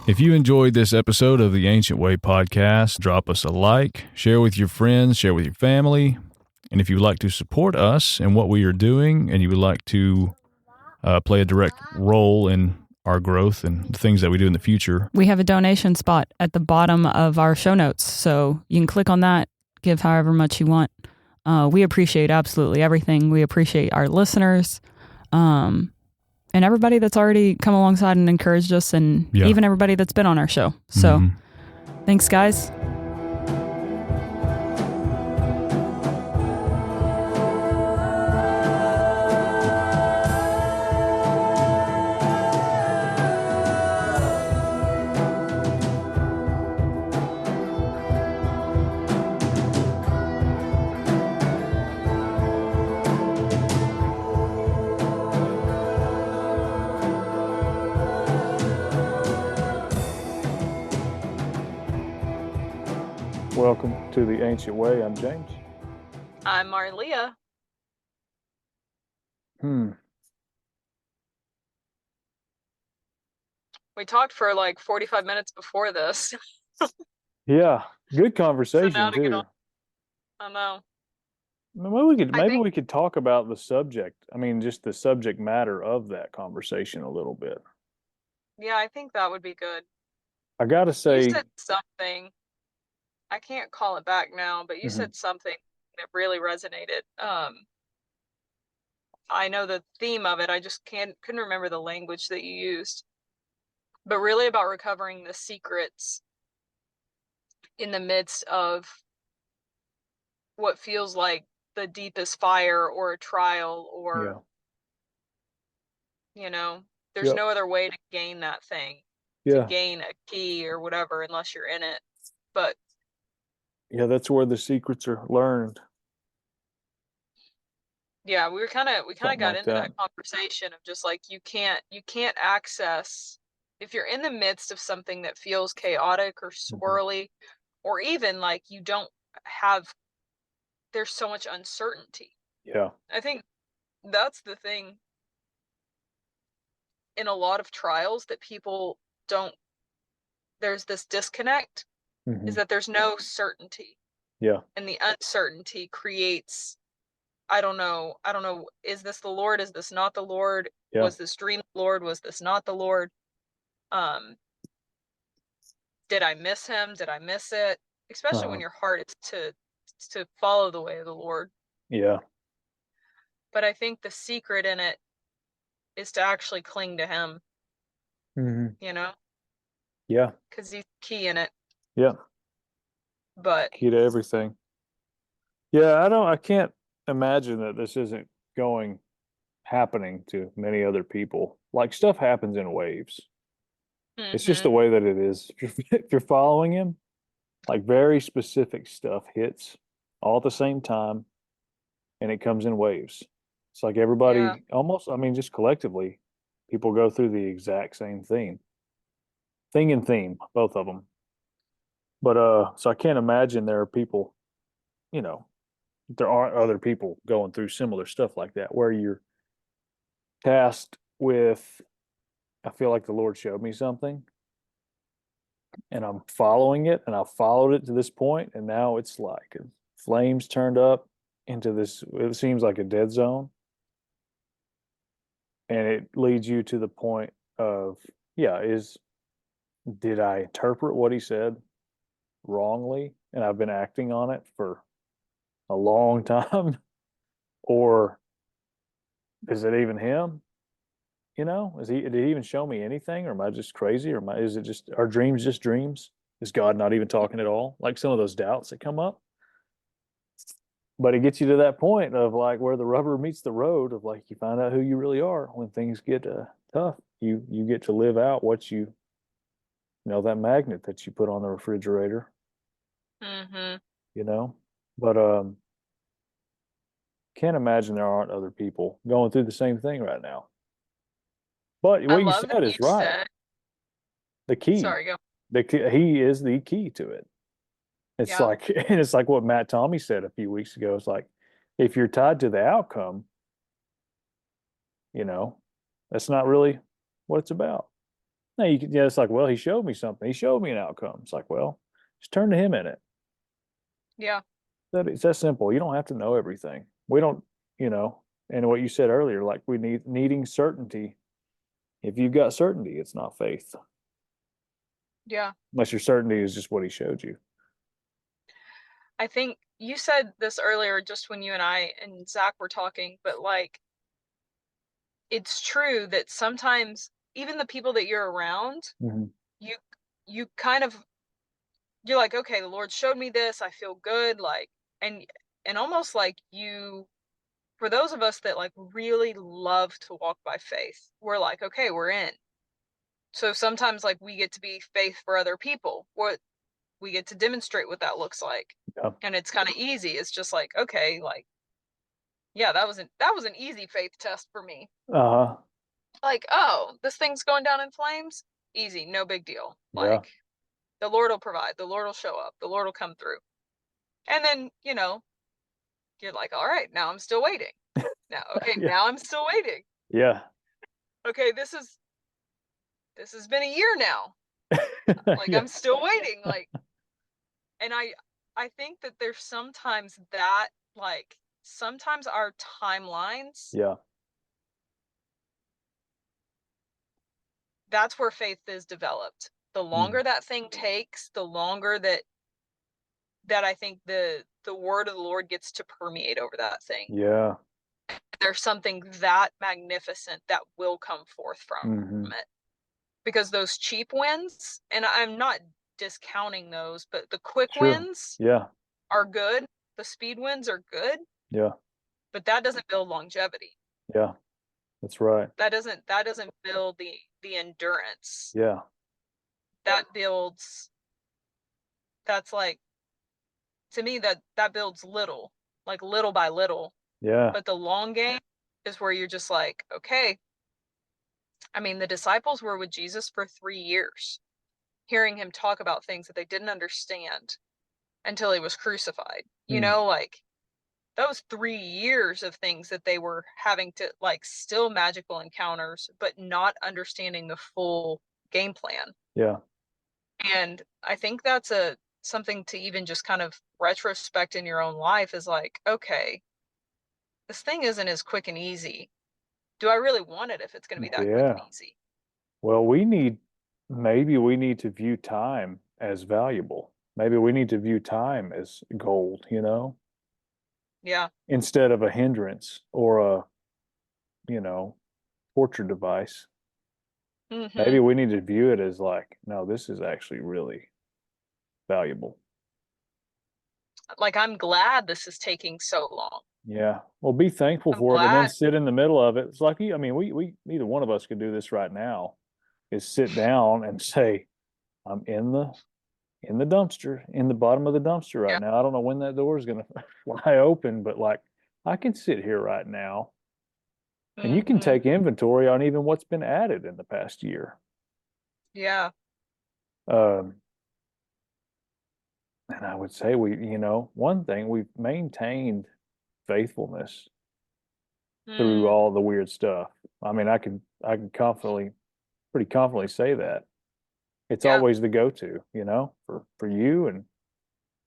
If you enjoyed this episode of the Ancient Way podcast, drop us a like, share with your friends, share with your family. And if you would like to support us and what we are doing, and you would like to play a direct role in our growth and the things that we do in the future, we have a donation spot at the bottom of our show notes. So you can click on that, give however much you want. We appreciate absolutely everything. We appreciate our listeners. And everybody that's already come alongside and encouraged us, and even everybody that's been on our show. So thanks, guys. Welcome to the Ancient Way. I'm James. I'm Marlia. We talked for like 45 minutes before this. Yeah, good conversation So now to get too. on- I know. Maybe we could talk about the subject. I mean, just the subject matter of that conversation a little bit. Yeah, I think that would be good. I gotta say, You said something. I can't call it back now, but you said something that really resonated. I know the theme of it. I just couldn't remember the language that you used. But really about recovering the secrets in the midst of what feels like the deepest fire or a trial, or there's no other way to gain that thing, to gain a key or whatever, unless you're in it. But that's where the secrets are learned. Yeah, we kind of got into that conversation of just like you can't access, if you're in the midst of something that feels chaotic or swirly, or even like you don't have, there's so much uncertainty. Yeah. I think that's the thing in a lot of trials that people don't, there's this disconnect, is that there's no certainty. Yeah. And the uncertainty creates, I don't know, is this the Lord? Is this not the Lord? Yeah. Was this dream the Lord? Was this not the Lord? Did I miss him? Did I miss it? Especially when your heart is to follow the way of the Lord. Yeah. But I think the secret in it is to actually cling to him. You know? Yeah. Because he's key in it. Yeah. But key to everything. Yeah, I can't imagine that this isn't happening to many other people. Like, stuff happens in waves. It's just the way that it is. If you're following him, like, very specific stuff hits all at the same time, and it comes in waves. It's like everybody almost, I mean, just collectively, people go through the exact same thing and theme, both of them. But so I can't imagine there are people, there aren't other people going through similar stuff like that, where you're tasked with, I feel like the Lord showed me something and I'm following it, and I followed it to this point, and now it's like flames turned up into this, it seems like a dead zone. And it leads you to the point of, did I interpret what he said wrongly and I've been acting on it for a long time? Or is it even him? Did he even show me anything? Or am I just crazy? Or is it just, are dreams just dreams? Is God not even talking at all? Like some of those doubts that come up. But it gets you to that point of like where the rubber meets the road, of like, you find out who you really are when things get tough. You get to live out what that magnet that you put on the refrigerator. But can't imagine there aren't other people going through the same thing right now. But what you said is right. The key. Sorry, go. He is the key to it. It's like, and it's like what Matt Tommy said a few weeks ago. It's like, if you're tied to the outcome, that's not really what it's about. No, it's like, well, he showed me something. He showed me an outcome. It's like, well, just turn to him in it. Yeah. It's that simple. You don't have to know everything. We don't, and what you said earlier, like we needing certainty. If you've got certainty, it's not faith. Yeah. Unless your certainty is just what he showed you. I think you said this earlier just when you and I and Zach were talking, but like it's true that sometimes even the people that you're around, Mm-hmm. you kind of you're like, okay, the Lord showed me this, I feel good, like and almost like for those of us that like really love to walk by faith, we're like, okay, we're in. So sometimes like we get to be faith for other people. What we get to demonstrate what that looks like. Yeah. And it's kind of easy. It's just like, okay, like yeah, that was an easy faith test for me. Uh-huh. Like, oh, this thing's going down in flames? Easy, no big deal. Yeah. Like the Lord will provide, the Lord will show up, the Lord will come through. And then, you're like, all right, now I'm still waiting. Now, okay, Yeah. now I'm still waiting. Yeah. Okay, this has been a year now. Like Yeah. I'm still waiting. Like, and I think that there's sometimes that like sometimes our timelines, Yeah. that's where faith is developed. The longer that thing takes, the longer that I think the word of the Lord gets to permeate over that thing. Yeah. There's something that magnificent that will come forth from it. Because those cheap wins, and I'm not discounting those, but the quick wins are good. The speed wins are good. Yeah. But that doesn't build longevity. Yeah. That's right. That doesn't build the endurance. Yeah. That's like, to me, that builds little, like little by little. Yeah. But the long game is where you're just like, okay. I mean, the disciples were with Jesus for 3 years, hearing him talk about things that they didn't understand until he was crucified. Like those 3 years of things that they were having to like still magical encounters, but not understanding the full game plan. Yeah. And I think that's something to even just kind of retrospect in your own life is like, okay, this thing isn't as quick and easy. Do I really want it if it's going to be that quick and easy? Well, maybe we need to view time as valuable. Maybe we need to view time as gold, Yeah. instead of a hindrance or a, torture device. Maybe we need to view it as like, no, this is actually really valuable. Like, I'm glad this is taking so long. Yeah. Well, be thankful for it and then sit in the middle of it. It's like, we neither one of us could do this right now, is sit down and say, I'm in the dumpster, in the bottom of the dumpster right now. I don't know when that door is going to fly open, but like, I can sit here right now and you can take inventory on even what's been added in the past year. Yeah. And I would say one thing, we've maintained faithfulness through all the weird stuff. I mean, I can pretty confidently say that. It's always the go-to, for you and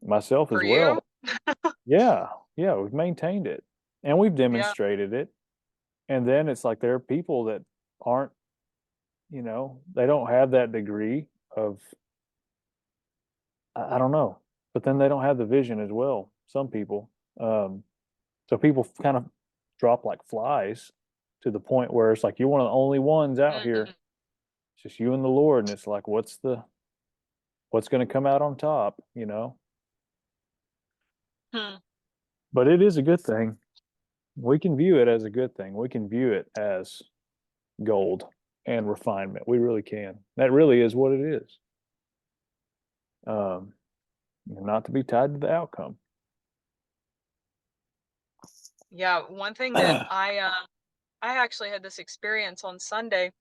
myself as well. Yeah. We've maintained it and we've demonstrated it. And then it's like there are people that aren't, they don't have that degree of, I don't know, but then they don't have the vision as well. Some people, so people kind of drop like flies to the point where it's like you're one of the only ones out here. It's just you and the Lord, and it's like, what's going to come out on top, But it is a good thing. We can view it as a good thing. We can view it as gold and refinement. We really can. That really is what it is. Not to be tied to the outcome. Yeah, one thing that I actually had this experience on Sunday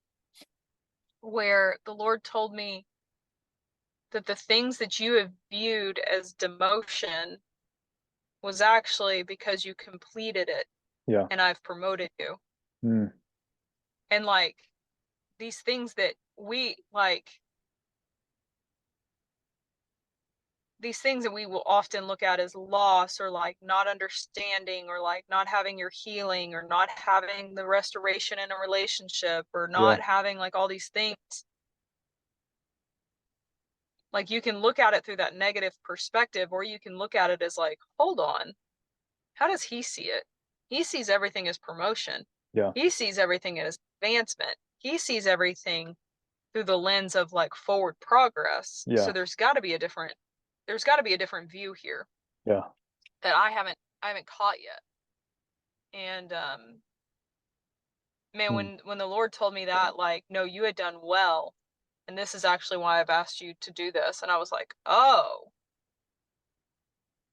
where the Lord told me that the things that you have viewed as demotion was actually because you completed it. Yeah. And I've promoted you. And like these things that we like these things that we will often look at as loss, or like not understanding, or like not having your healing, or not having the restoration in a relationship, or not having like all these things. Like you can look at it through that negative perspective, or you can look at it as like, hold on, how does he see it? He sees everything as promotion. Yeah. He sees everything as advancement. He sees everything through the lens of like forward progress. Yeah. So there's got to be a different view here. Yeah. That I haven't caught yet. And man, when the Lord told me that, like, no, you had done well, and this is actually why I've asked you to do this, and I was like, oh,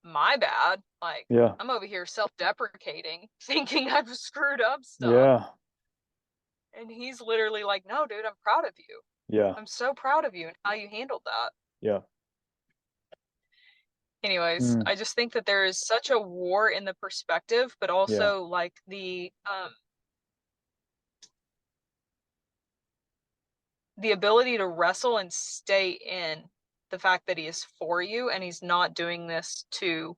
my bad. Like, Yeah. I'm over here self-deprecating, thinking I've screwed up stuff. Yeah. And he's literally like, no, dude, I'm proud of you. Yeah. I'm so proud of you and how you handled that. Yeah. Anyways, I just think that there is such a war in the perspective, but also like the ability to wrestle and stay in the fact that he is for you, and he's not doing this to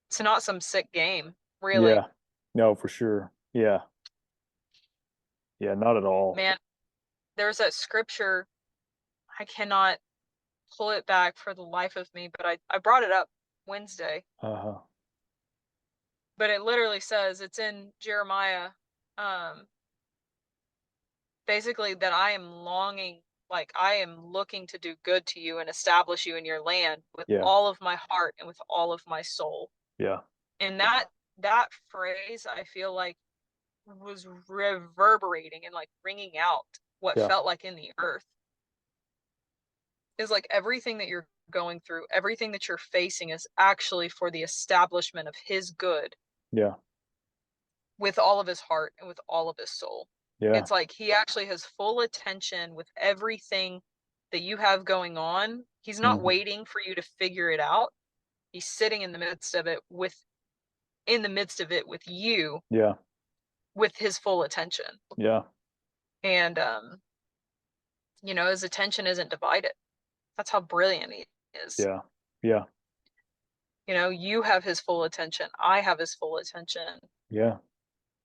it's not some sick game, really. Yeah. No, for sure. Yeah. Yeah, not at all. Man, there's that scripture, I cannot pull it back for the life of me, but I brought it up Wednesday. Uh-huh. But it literally says, it's in Jeremiah, basically that I am longing, like I am looking to do good to you and establish you in your land with all of my heart and with all of my soul. Yeah. And that phrase, I feel like, was reverberating and like ringing out what felt like in the earth. Is like everything that you're going through, everything that you're facing is actually for the establishment of his good. Yeah. With all of his heart and with all of his soul. Yeah. It's like he actually has full attention with everything that you have going on. He's not waiting for you to figure it out. He's sitting in the midst of it with you. Yeah. With his full attention. Yeah. And his attention isn't divided. That's how brilliant he is. Yeah. Yeah. You have his full attention. I have his full attention. Yeah.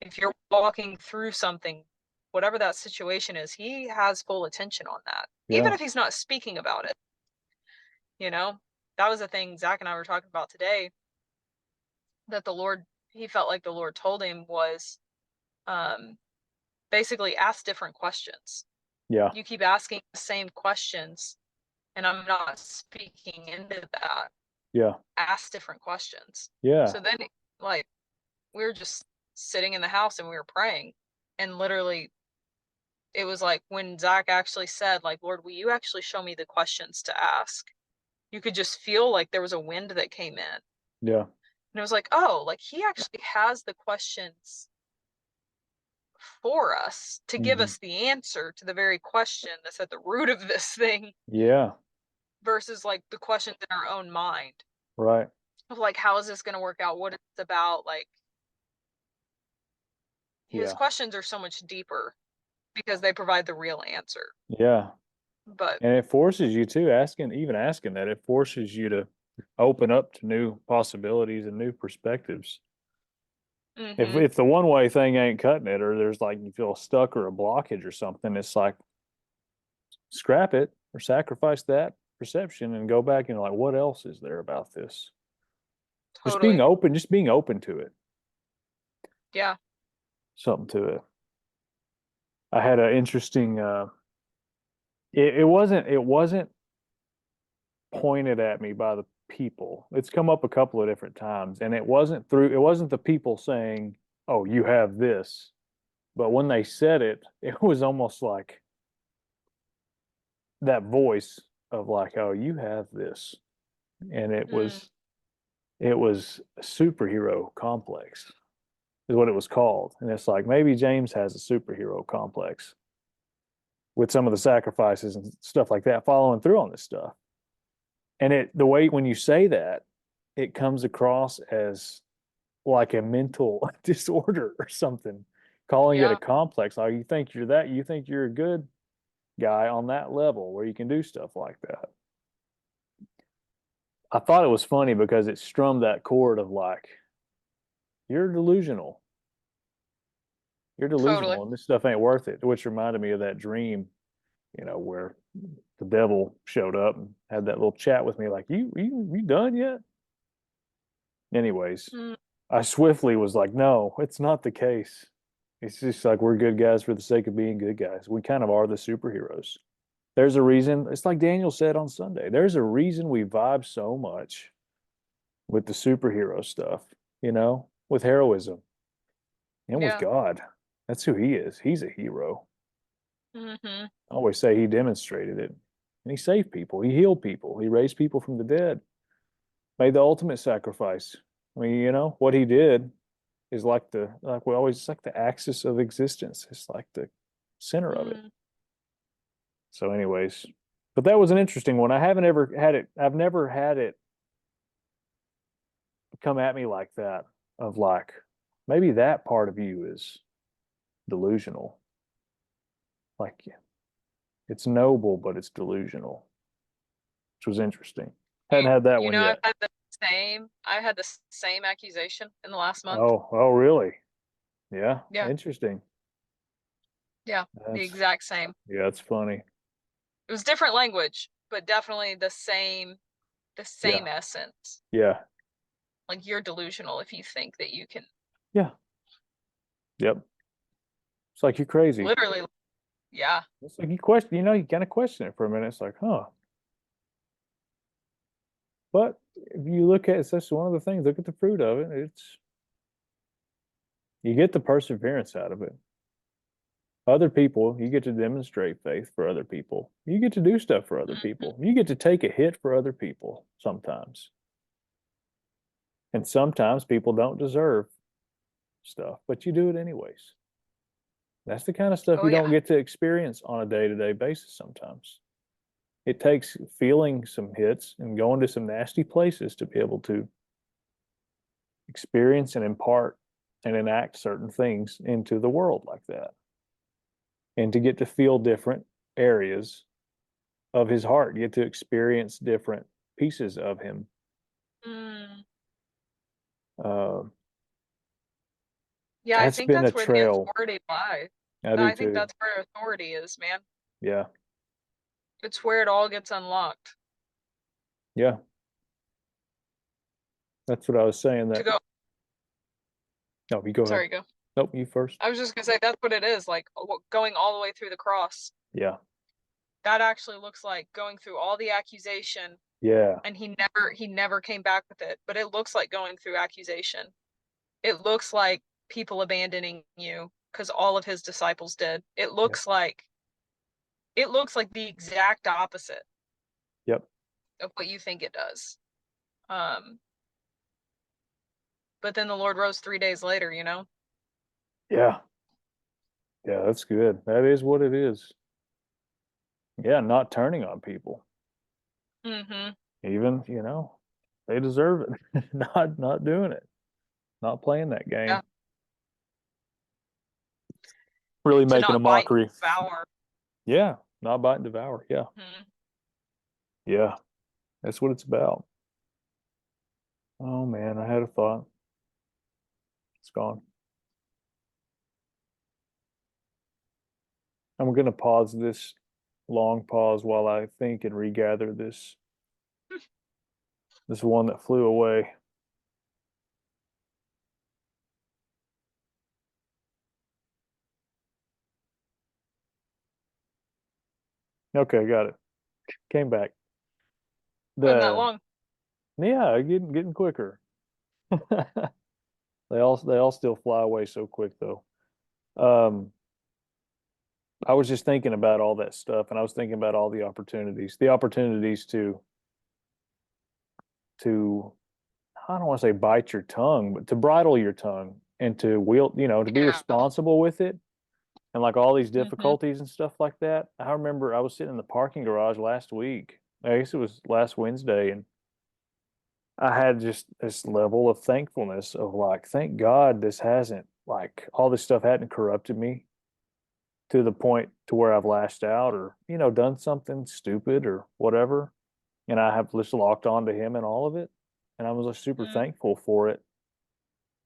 If you're walking through something, whatever that situation is, he has full attention on that. Yeah. Even if he's not speaking about it. That was the thing Zach and I were talking about today, that he felt like the Lord told him was basically ask different questions. Yeah. You keep asking the same questions, and I'm not speaking into that. Yeah. Ask different questions. Yeah. So then, like, we were just sitting in the house and we were praying, and literally it was like when Zach actually said, like, Lord, will you actually show me the questions to ask? You could just feel like there was a wind that came in. Yeah. And it was like, oh, like he actually has the questions for us to give us the answer to the very question that's at the root of this thing. Yeah. Versus like the questions in our own mind. Right. Of like, how is this going to work out? What it's about? Like, his questions are so much deeper because they provide the real answer. Yeah. And it forces you to asking that, it forces you to open up to new possibilities and new perspectives. If the one way thing ain't cutting it, or there's like you feel stuck or a blockage or something, it's like scrap it or sacrifice that perception and go back and like, what else is there about this? Totally. Just being open to it. Yeah. Something to it. I had an interesting it wasn't pointed at me by the people. It's come up a couple of different times, and it wasn't the people saying, oh, you have this, but when they said it, it was almost like that voice of like, oh, you have this. And it was a superhero complex is what it was called. And it's like, maybe James has a superhero complex with some of the sacrifices and stuff like that, following through on this stuff. And the way when you say that, it comes across as like a mental disorder or something, calling it Yeah. a complex. Like you think you're a good guy on that level where you can do stuff like that. I thought it was funny because it strummed that chord of like, you're delusional. You're delusional, Totally. and this stuff ain't worth it, which reminded me of that dream, where the devil showed up and had that little chat with me, like, you done yet? Anyways, Mm. I swiftly was like, no, it's not the case. It's just like we're good guys for the sake of being good guys. We kind of are the superheroes. There's a reason. It's like Daniel said on Sunday. There's a reason we vibe so much with the superhero stuff, with heroism and with Yeah. God. That's who he is. He's a hero. Mm-hmm. I always say he demonstrated it. And he saved people. He healed people. He raised people from the dead. Made the ultimate sacrifice. I mean, what he did is like it's like the axis of existence. It's like the center of it. So, anyways, but that was an interesting one. I've never had it come at me like that, of like, maybe that part of you is delusional. Like, it's noble, but it's delusional, which was interesting. Hadn't had that one I've yet. had I had the same accusation in the last month. Oh, really? Yeah. Yeah. Interesting. Yeah. The That's, exact same. yeah, it's funny. It was different language, but definitely the same essence. Yeah. Like, you're delusional if you think that you can Yeah. Yep. It's like you're crazy. literally. Yeah. It's like you question, you kind of question it for a minute. It's like, huh. But if you look at it's just one of the things, look at the fruit of it. You get the perseverance out of it. Other people, you get to demonstrate faith for other people. You get to do stuff for other people. You get to take a hit for other people sometimes. And sometimes people don't deserve stuff, but you do it anyways. That's the kind of stuff you don't get to experience on a day-to-day basis sometimes. It takes feeling some hits and going to some nasty places to be able to experience and impart and enact certain things into the world like that. And to get to feel different areas of his heart, get to experience different pieces of him. Yeah, I think that's where the trail. authority lies. I think that's where authority is, man. Yeah. It's where it all gets unlocked. Yeah. That's what I was saying. That. No, you go ahead. Sorry, go. Nope, you first. I was just gonna say that's what it is, like going all the way through the cross. Yeah. That actually looks like going through all the accusation. Yeah. And he never came back with it, but it looks like going through accusation. It looks like people abandoning you because all of his disciples did. It looks like the exact opposite. Yep. Of what you think it does. But then the Lord rose 3 days later, Yeah. Yeah, that's good. That is what it is. Yeah, not turning on people. Mm-hmm. Even, they deserve it. not doing it. Not playing that game. Yeah. Really making a mockery. Devour. Yeah, not bite and devour. Yeah. Mm-hmm. Yeah. That's what it's about. Oh man, I had a thought. It's gone. I'm going to pause this long pause while I think and regather this one that flew away. Okay, got it. Came back. Wasn't that long? Yeah, getting quicker. They all still fly away so quick though. I was just thinking about all that stuff, and I was thinking about all the opportunities to I don't want to say bite your tongue, but to bridle your tongue and to wield, to be responsible with it, and like all these difficulties and stuff like that. I remember I was sitting in the parking garage last week. I guess it was last Wednesday, and I had just this level of thankfulness of like, thank God this hasn't like all this stuff hadn't corrupted me to the point to where I've lashed out or, done something stupid or whatever. And I have just locked onto him and all of it. And I was just super Mm. thankful for it.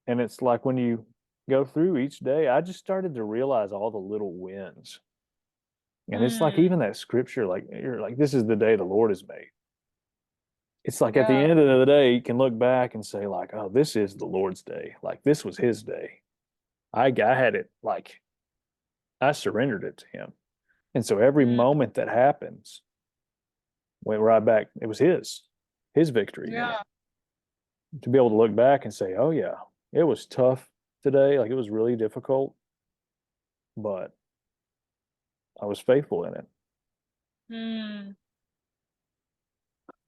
And it's like when you go through each day, I just started to realize all the little wins. And it's like Mm. even that scripture, like you're like, this is the day the Lord has made. It's like at the Yeah. end of the day, you can look back and say, like, oh, this is the Lord's day. Like this was his day. I had it like I surrendered it to him. And so every Mm. moment that happens went right back. It was his victory. Yeah. To be able to look back and say, oh yeah, it was tough today. Like it was really difficult, but I was faithful in it. Mm.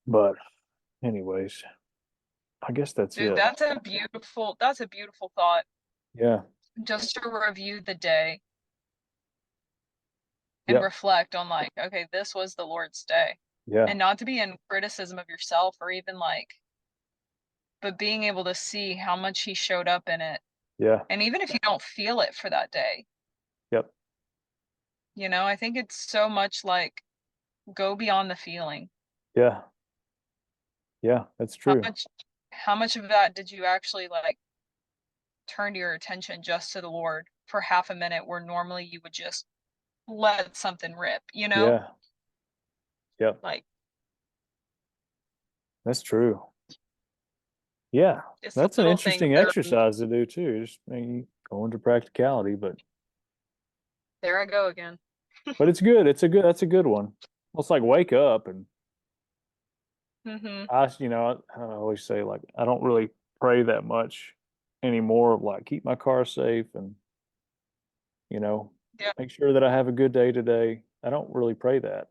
But anyways, I guess that's Dude, it. that's a beautiful thought. Yeah. Just to review the day and Yep. reflect on like, okay, this was the Lord's day. Yeah. And not to be in criticism of yourself or even like, but being able to see how much he showed up in it. Yeah. And even if you don't feel it for that day, Yep. I think it's so much like go beyond the feeling. Yeah. Yeah, that's true. How much of that did you actually like turn your attention just to the Lord for half a minute where normally you would just let something rip, Yeah. Yep. Like That's true. Yeah. it's the That's an little things interesting that are, exercise to do too. Just maybe go into practicality, but there I go again. it's good. That's a good one. Well, it's like wake up and Mm-hmm. I always say like I don't really pray that much anymore of like keep my car safe and Yeah. make sure that I have a good day today. I don't really pray that.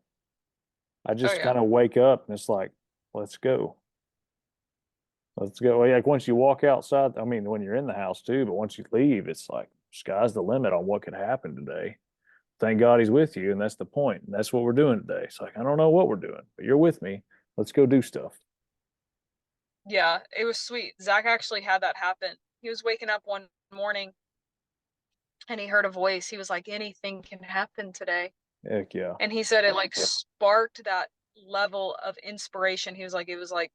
I just yeah. kind of wake up and it's like, let's go. Let's go. Like once you walk outside, I mean, when you're in the house too, but once you leave, it's like sky's the limit on what could happen today. Thank God he's with you, and that's the point. And that's what we're doing today. It's like I don't know what we're doing, but you're with me. Let's go do stuff. Yeah, it was sweet. Zach actually had that happen. He was waking up one morning and he heard a voice. He was like, anything can happen today. Heck yeah. And he said it like sparked that level of inspiration. He was like, it was like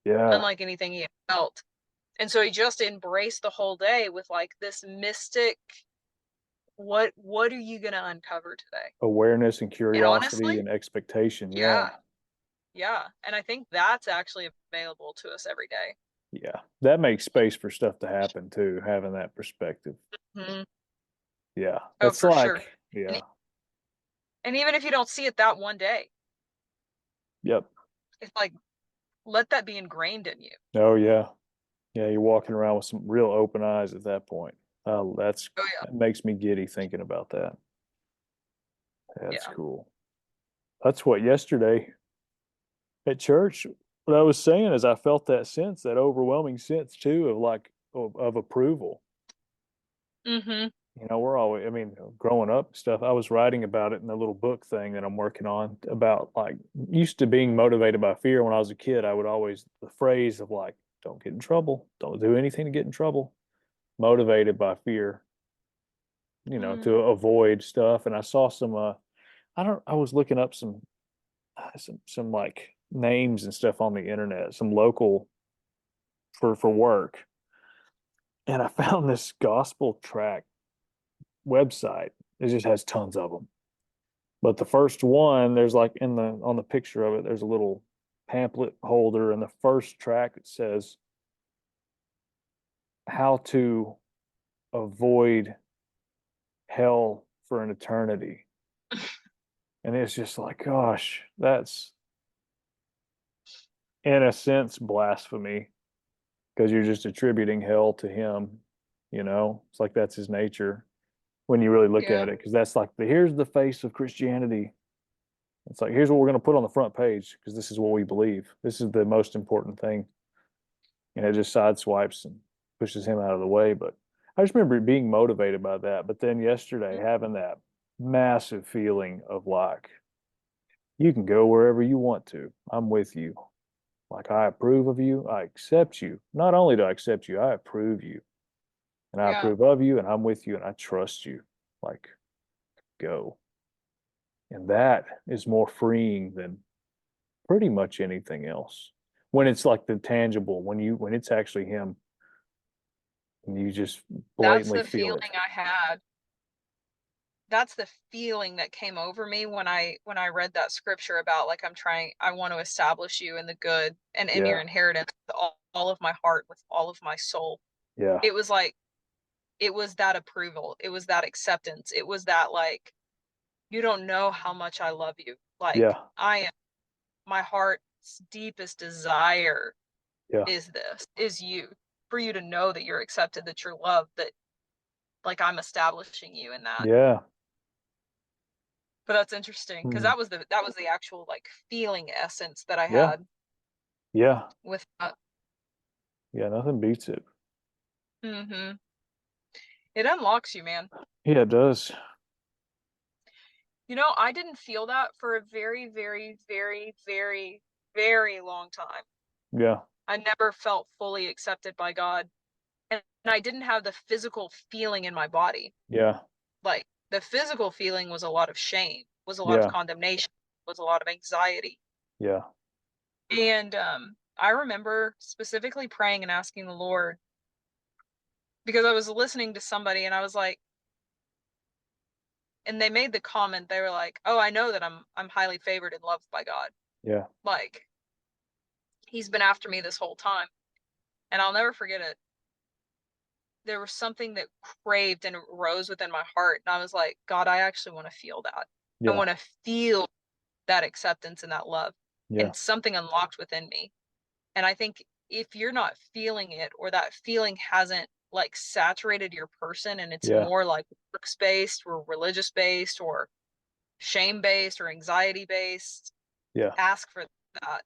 Yeah. unlike anything he had felt. And so he just embraced the whole day with like this mystic, what are you gonna uncover today? Awareness and curiosity honestly, and expectation. Yeah. And I think that's actually available to us every day. Yeah. That makes space for stuff to happen too, having that perspective. Mm-hmm. Yeah. Oh, That's for like, sure. yeah. And even if you don't see it that one day, Yep. it's like, let that be ingrained in you. Oh yeah. Yeah, you're walking around with some real open eyes at that point. That makes me giddy thinking about that. That's cool. That's what yesterday at church, what I was saying is I felt that sense, that overwhelming sense too of like of approval. Mm-hmm. We're always, I mean, growing up stuff, I was writing about it in a little book thing that I'm working on about like used to being motivated by fear when I was a kid. I would always, the phrase of like, don't get in trouble, don't do anything to get in trouble, motivated by fear, to avoid stuff. And I saw some, I was looking up some like names and stuff on the internet, some local for work. And I found this gospel track website. It just has tons of them. But the first one, there's like on the picture of it, there's a little pamphlet holder, and the first track it says how to avoid hell for an eternity. And it's just like, gosh, that's in a sense blasphemy because you're just attributing hell to him. It's like that's his nature when you really look at it, because that's like here's the face of Christianity. It's like here's what we're going to put on the front page because this is what we believe. This is the most important thing. And it just sideswipes and pushes him out of the way. But I just remember being motivated by that. But then yesterday having that massive feeling of like, you can go wherever you want to. I'm with you. Like I approve of you. I accept you. Not only do I accept you, I approve you. and I Yeah. approve of you, and I'm with you, and I trust you. Like, go. And that is more freeing than pretty much anything else. When it's like the tangible, when it's actually him, and you just That's blatantly the feel feeling it. I had. That's the feeling that came over me when I read that scripture about like I want to establish you in the good and in your Yeah. inheritance with all of my heart, with all of my soul. Yeah. It was like it was that approval. It was that acceptance. It was that like you don't know how much I love you. Like Yeah. I am my heart's deepest desire Yeah. is you, for you to know that you're accepted, that you're loved, that like I'm establishing you in that. Yeah. But that's interesting because Hmm. that was the actual like feeling essence that I Yeah. had Yeah. with that. Yeah. Nothing beats it. Mm-hmm. It unlocks you, man. Yeah, it does. You know, I didn't feel that for a very, very, very, very, very long time. Yeah. I never felt fully accepted by God. And I didn't have the physical feeling in my body. Yeah. Like the physical feeling was a lot of shame, was a lot of Yeah. condemnation, was a lot of anxiety. Yeah. And I remember specifically praying and asking the Lord because I was listening to somebody and I was like, and they made the comment, they were like, "Oh, I know that I'm highly favored and loved by God. Yeah. Like he's been after me this whole time." And I'll never forget it. There was something that craved and rose within my heart. And I was like, God, I actually want to feel that. I Yeah. want to feel that acceptance and that love. Yeah. And something unlocked within me. And I think if you're not feeling it or that feeling hasn't like saturated your person and it's Yeah. more like works based or religious based or shame based or anxiety based, Yeah. ask for that.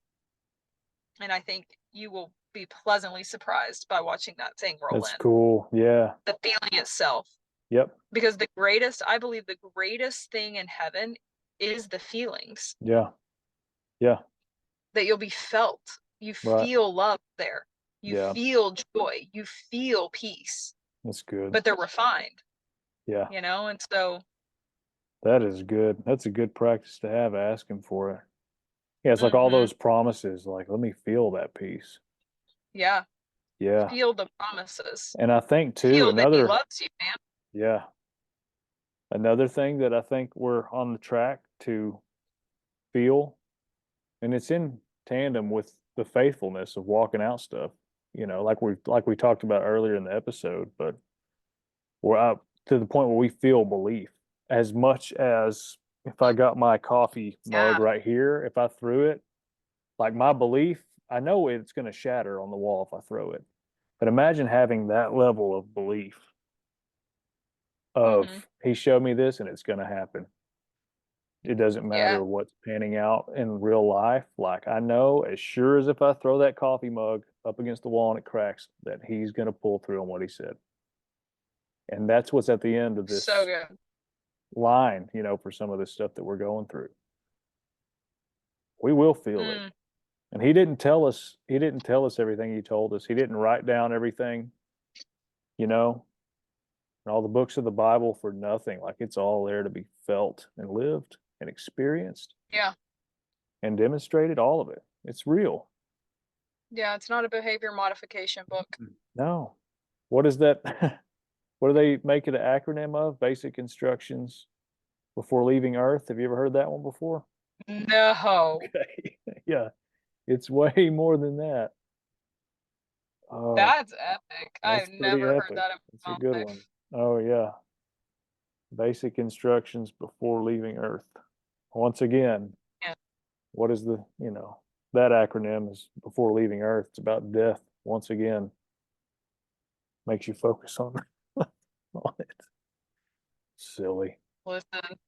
And I think you will be pleasantly surprised by watching that thing roll That's in. cool. Yeah. The feeling itself. Yep. Because I believe the greatest thing in heaven is the feelings Yeah. Yeah. that you'll be felt. You Right. feel love there. You Yeah. feel joy. You feel peace, That's good. but they're refined, Yeah. and so, That is good. That's a good practice to have, asking for it. Yeah, it's like all mhm, those promises, like, let me feel that peace. yeah, Yeah. feel the promises. And I think too, Feel that he loves you, man. yeah, another thing that I think we're on the track to feel, and it's in tandem with the faithfulness of walking out stuff, like we talked about earlier in the episode, but we're up to the point where we feel belief as much as if I got my coffee mug Yeah. right here, if I threw it, like my belief, I know it's going to shatter on the wall if I throw it. But imagine having that level of belief of Mhm. he showed me this and it's going to happen. It doesn't Yeah. matter what's panning out in real life. Like I know as sure as if I throw that coffee mug up against the wall and it cracks, that he's going to pull through on what he said. And that's what's at the end of So this good. line, for some of this stuff that we're going through. We will feel it. Mm. And he didn't tell us everything he told us. He didn't write down everything, and all the books of the Bible for nothing. Like it's all there to be felt and lived and experienced Yeah. and demonstrated, all of it. It's real. Yeah, it's not a behavior modification book. No. What is that? What do they make it an acronym of? Basic instructions before leaving Earth. Have you ever heard that one before? No. Okay. Yeah. It's way more than that. Oh, That's epic. that's I've pretty never heard epic. that in It's a my good one. life. Oh, yeah. Basic instructions before leaving Earth. Once again, Yeah. what is that acronym is before leaving Earth. It's about death. Once again, makes you focus on, on it. Silly. Listen,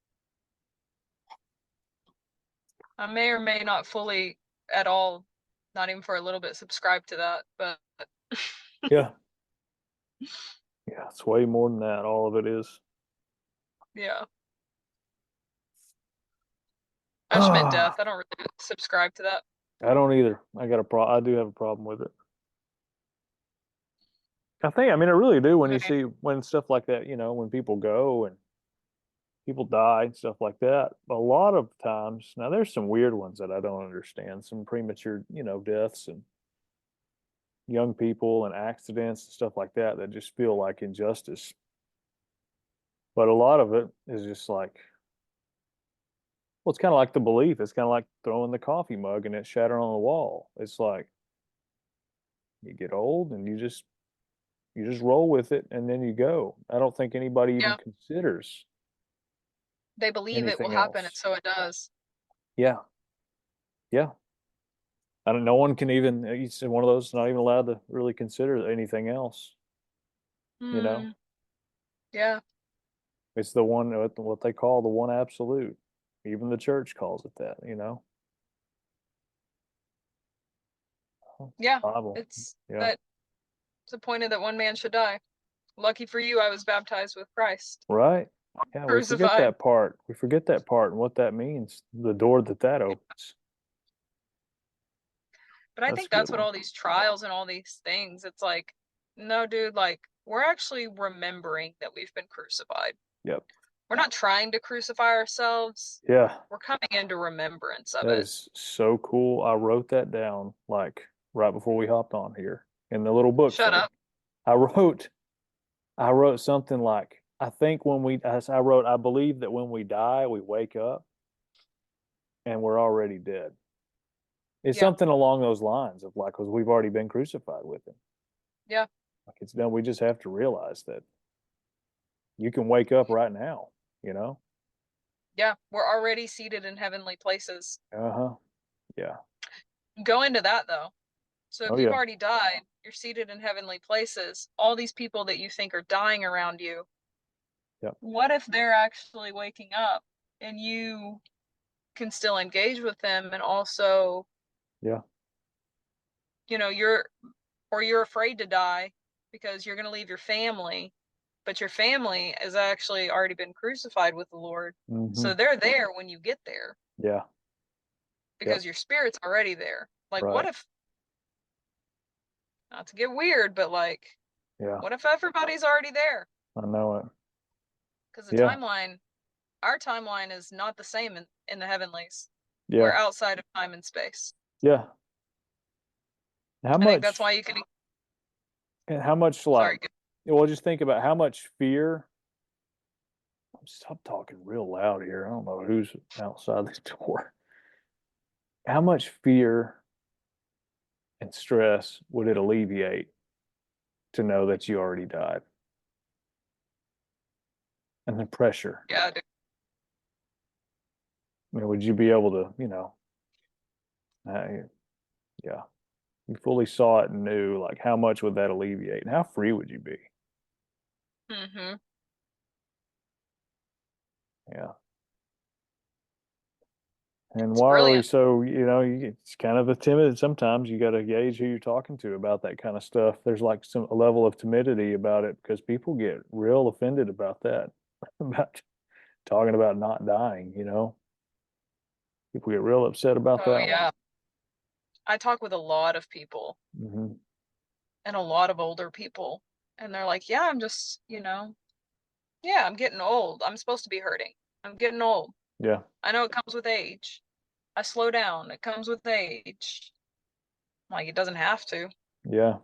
I may or may not fully at all, not even for a little bit, subscribe to that, but Yeah. Yeah. It's way more than that. All of it is. yeah. I just meant death. I don't really subscribe to that. I don't either. I do have a problem with it. I mean, I really do when you Right. see when stuff like that, when people go and people die and stuff like that. A lot of times, now there's some weird ones that I don't understand, some premature, deaths and young people and accidents and stuff like that that just feel like injustice. But a lot of it is just like, well, it's kind of like the belief. It's kind of like throwing the coffee mug and it shattering on the wall. It's like you get old and you just roll with it and then you go. I don't think anybody even Yeah. considers They believe it will anything happen, and else. so it does. Yeah. Yeah. I don't, no one can even, it's one of those not even allowed to really consider anything else, you know? Mm, yeah. It's the one, what they call the one absolute. Even the church calls it that. Yeah. Bible. It's Yeah. that it's appointed that one man should die. Lucky for you, I was baptized with Christ, Right. Yeah, we forget crucified. that part. We forget that part and what that means, the door that opens. But I That's think a good that's what one. all these trials and all these things, it's like, no, dude, like, we're actually remembering that we've been crucified. Yep. We're not trying to crucify ourselves. Yeah. We're coming into remembrance of That it. is so cool. I wrote that down like right before we hopped on here in the little book Shut thing. up. I wrote I wrote something like I think when we I wrote I believe that when we die we wake up and we're already dead. It's Yeah. something along those lines of like because we've already been crucified with him. Yeah. Like it's done. We just have to realize that you can wake up right now. You know. Yeah. We're already seated in heavenly places. Uh-huh. Yeah. Go into that though. So Oh if you've yeah. already died, you're seated in heavenly places. All these people that you think are dying around you, Yep. what if they're actually waking up and you can still engage with them, and also, Yeah. you're afraid to die because you're going to leave your family, but your family has actually already been crucified with the Lord. Mm-hmm. So they're there when you get there Yeah. Yep. because your spirit's already there. Like, what Right. if, not to get weird, but like, Yeah. what if everybody's already there? I know it. Because Yeah. our timeline is not the same in the heavenlies. We're Yeah. outside of time and space. Yeah. How I think that's much why you can. and how much Sorry. like well just think about how much fear. Stop talking real loud here. I don't know who's outside this door. How much fear and stress would it alleviate to know that you already died? And the pressure. Yeah, dude. I mean, would you be able to, yeah, you fully saw it and knew, like, how much would that alleviate? And how free would you be? Mm-hmm. Yeah. And It's why are we brilliant. so, it's kind of a timid, sometimes you got to gauge who you're talking to about that kind of stuff. There's like a level of timidity about it because people get real offended about that, about talking about not dying. People get real upset about Oh that one. yeah. I talk with a lot of people Hmm. and a lot of older people, and they're like, yeah, I'm just, yeah, I'm getting old. I'm supposed to be hurting. I'm getting old. Yeah. I know it comes with age. I slow down. It comes with age. Like, it doesn't have to. Yeah.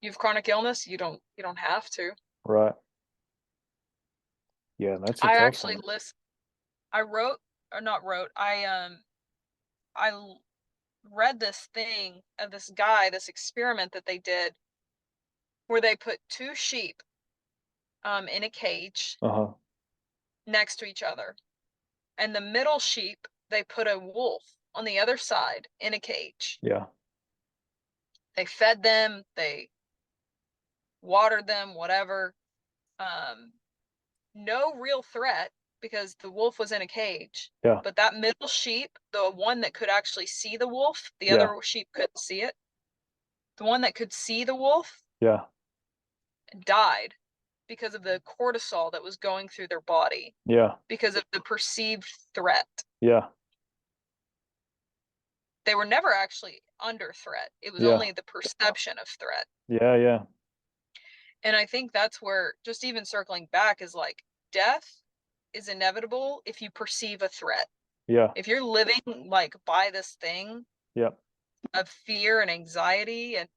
You have chronic illness, you don't have to. Right. Yeah. That's a I tough actually one. list I wrote or not wrote. I read this thing of this experiment that they did where they put two sheep in a cage Uh-huh. next to each other. And the middle sheep, they put a wolf on the other side in a cage. Yeah. They fed them, they watered them, whatever. No real threat because the wolf was in a cage. Yeah. But that middle sheep, the one that could actually see the wolf, the Yeah. other sheep couldn't see it. The one that could see the wolf Yeah. died because of the cortisol that was going through their body Yeah. because of the perceived threat. Yeah. They were never actually under threat. It was Yeah. only the perception of threat. Yeah, yeah. And I think that's where, just even circling back, is like death is inevitable if you perceive a threat. Yeah. If you're living like by this thing Yep. of fear and anxiety, and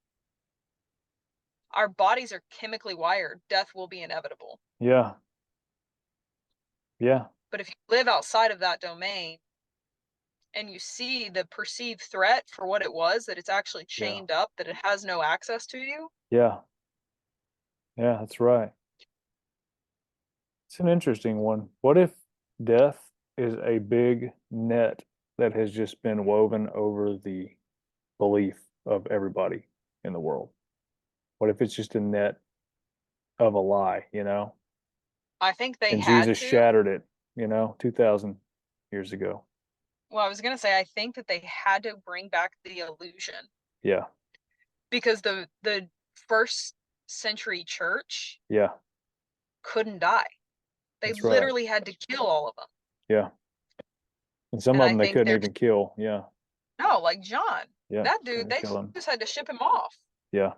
our bodies are chemically wired, death will be inevitable. Yeah. Yeah. But if you live outside of that domain and you see the perceived threat for what it was, that it's actually chained up, that it has no access to you. Yeah. Yeah, that's right. It's an interesting one. What if death is a big net that has just been woven over the belief of everybody in the world? What if it's just a net of a lie, you know? I think they And had Jesus to. shattered it, you know, 2,000 years ago. Well, I was going to say, I think that they had to bring back the illusion, Yeah. because the first century church Yeah. couldn't die. They That's right. literally had to kill all of them. Yeah. And some And of I them they think couldn't they're even kill. Yeah. No, like John. Yeah. That dude, Couldn't they kill him. just had to ship him off Yeah.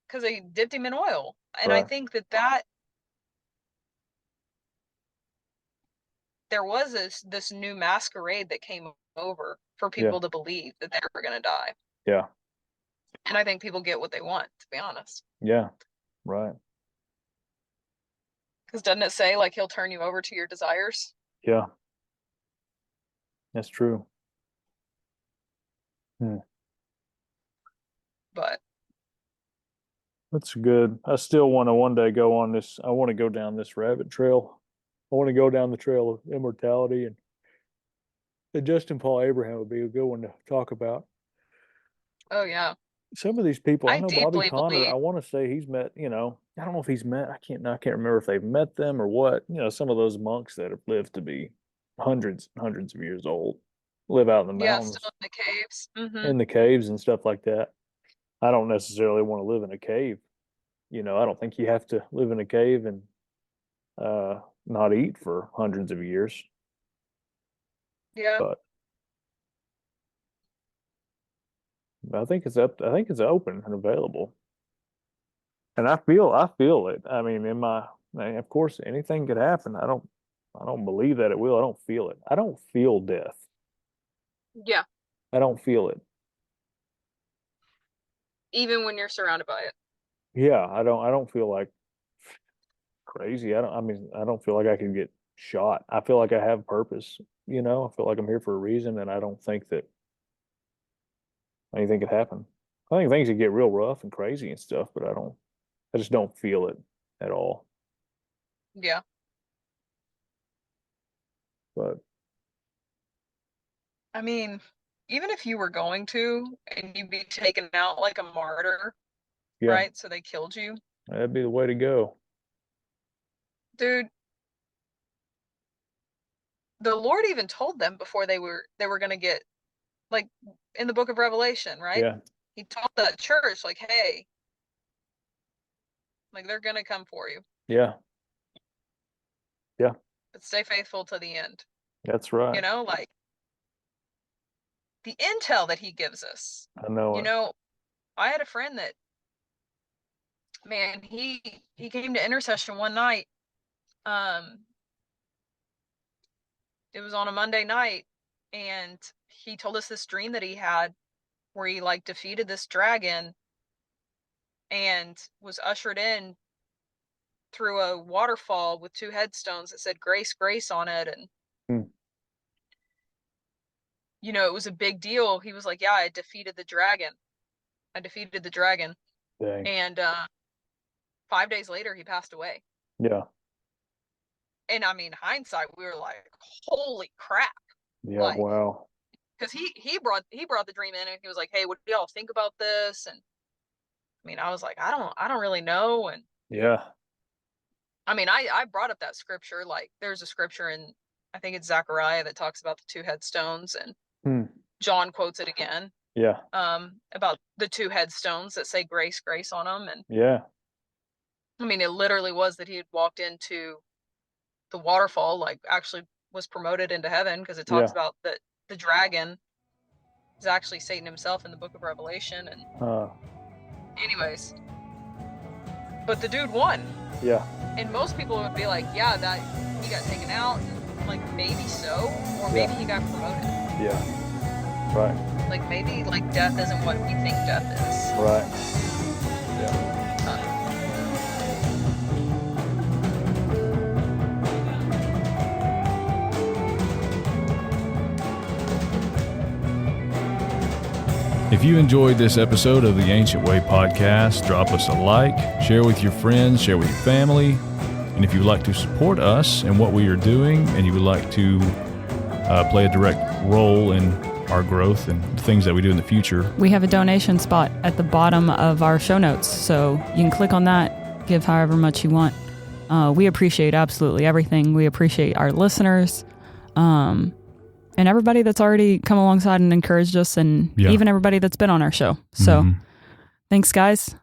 because they dipped him in oil. And I Right. think that there was this new masquerade that came over for people to believe that they were going to die. Yeah. And I think people get what they want, to be honest. Yeah. Right. Because doesn't it say, like, he'll turn you over to your desires? Yeah. That's true. But That's good. I still want to one day go on this. I want to go down this rabbit trail. I want to go down the trail of immortality, and Justin Paul Abraham would be a good one to talk about. oh yeah, Some of these people, I I know Bobby deeply Connor. believe. I want to say he's met. You know, I don't know if he's met. I can't remember if they've met them or what. You know, some of those monks that have lived to be hundreds and hundreds of years old, live out in the Yeah, mountains, still in the caves. in the caves and stuff like that. I don't necessarily want to live in a cave. You know, I don't think you have to live in a cave and not eat for hundreds of years. Yeah. But I think it's up. I think it's open and available. And I feel it. I mean, of course, anything could happen. I don't believe that it will. I don't feel it. I don't feel death. Yeah. I don't feel it. Even when you're surrounded by it. Yeah, I don't feel like crazy. I don't feel like I can get shot. I feel like I have purpose, you know. I feel like I'm here for a reason, and I don't think that anything could happen. I think things could get real rough and crazy and stuff, but I just don't feel it at all. Yeah. But I mean, even if you were going to, and you'd be taken out like a martyr, yeah, right? So they killed you. that'd be the way to go. Dude, the Lord even told them before they were going to get, like, in the book of Revelation, right? Yeah, He told the church, like, hey, like, they're going to come for you, yeah, but stay faithful to the end. that's right. You know, like, the intel that he gives us. I know You it. know, I had a friend that, man, he came to intercession one night. It was on a Monday night, and he told us this dream that he had where he, like, defeated this dragon and was ushered in through a waterfall with 2 headstones that said grace, grace on it. And you know, it was a big deal. He was like, yeah, I defeated the dragon. Dang. And 5 days later he passed away. Yeah. And I mean, hindsight, we were like, holy crap. Yeah. Like, wow. because he brought the dream in, and he was like, hey, what do y'all think about this? And I mean, I was like, I don't really know. And Yeah. I mean, I brought up that scripture. Like, there's a scripture in, I think it's Zechariah, that talks about the 2 headstones, and John quotes it again. Yeah. About the 2 headstones that say grace, grace on them. And Yeah. I mean, it literally was that he had walked into the waterfall, like, actually was promoted into heaven, because it talks about the dragon is actually Satan himself in the book of Revelation. And anyways, but the dude won. Yeah. And most people would be like, yeah, that he got taken out. Like, maybe so, or maybe he got promoted. Yeah. Right. Like, maybe like death isn't what we think death is. Right. Yeah. If you enjoyed this episode of the Ancient Way podcast, drop us a like, share with your friends, share with your family. And if you'd like to support us and what we are doing, and you would like to play a direct role in our growth and the things that we do in the future, we have a donation spot at the bottom of our show notes. So you can click on that, give however much you want. We appreciate absolutely everything. We appreciate our listeners. And everybody that's already come alongside and encouraged us, and even everybody that's been on our show. So thanks, guys.